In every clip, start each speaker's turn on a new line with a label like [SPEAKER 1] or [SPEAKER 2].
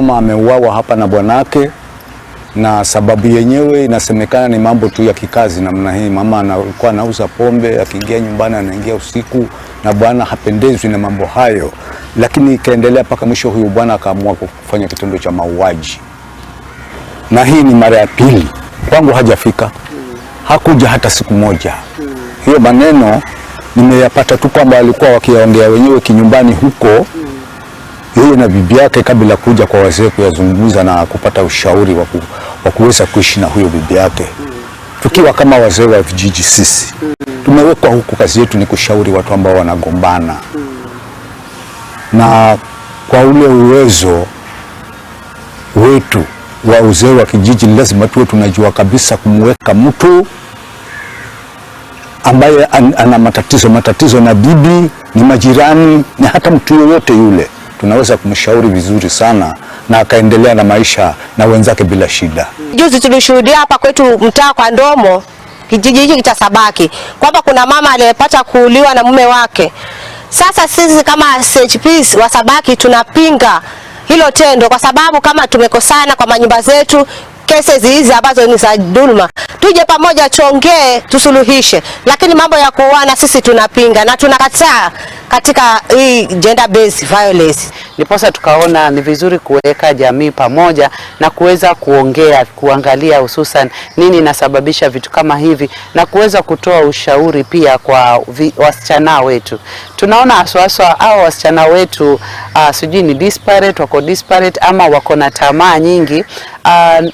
[SPEAKER 1] Mama ameuawa hapa na bwanake, na sababu yenyewe inasemekana ni mambo tu ya kikazi namna hii. Mama alikuwa anauza pombe, akiingia nyumbani anaingia usiku, na bwana hapendezwi na mambo hayo, lakini ikaendelea mpaka mwisho huyu bwana akaamua kufanya kitendo cha mauaji. Na hii ni mara ya pili. Kwangu hajafika. Hakuja hata siku moja. Hiyo maneno nimeyapata tu kwamba walikuwa wakiongea wenyewe kinyumbani huko, yeye na bibi yake, kabla kuja kwa wazee kuyazungumza na kupata ushauri wa kuweza kuishi na huyo bibi yake. Tukiwa kama wazee wa vijiji sisi, tumewekwa huku, kazi yetu ni kushauri watu ambao wanagombana. Na kwa ule uwezo wetu wa uzee wa kijiji, lazima tuwe tunajua kabisa kumweka mtu ambaye ana matatizo na bibi, ni majirani, na hata mtu yoyote yule tunaweza kumshauri vizuri sana na akaendelea na maisha na wenzake bila shida.
[SPEAKER 2] Juzi tulishuhudia hapa kwetu mtaa kwa Ndomo, kijiji hiki cha Sabaki, kwamba kuna mama aliyepata kuuliwa na mume wake. Sasa sisi kama CHPs wa Sabaki tunapinga hilo tendo, kwa sababu kama tumekosana kwa manyumba zetu, cases hizi ambazo ni za dhulma, tuje pamoja tuongee, tusuluhishe. Lakini mambo ya kuuana sisi tunapinga na tunakataa katika hii gender based violence.
[SPEAKER 3] Ndiposa tukaona ni vizuri kuweka jamii pamoja na kuweza kuongea, kuangalia hususan nini inasababisha vitu kama hivi, na kuweza kutoa ushauri pia kwa wasichana wetu. Tunaona aswaswa au wasichana wetu sijui ni wako disparate ama wako na tamaa nyingi.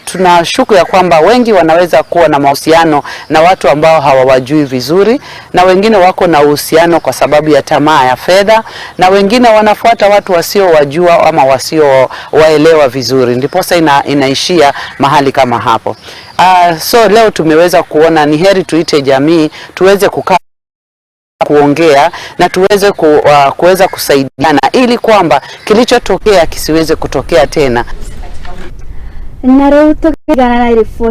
[SPEAKER 3] Tunashuku ya kwamba wengi wanaweza kuwa na mahusiano na watu ambao hawawajui vizuri, na wengine wako na uhusiano kwa sababu ya tamaa ya fedha, na wengine wanafuata watu wasiowajua ama wasiowaelewa vizuri, ndiposa inaishia mahali kama hapo. So leo tumeweza kuona ni heri tuite jamii, tuweze kuongea na tuweze kuweza kusaidiana ili kwamba kilichotokea kisiweze kutokea tena.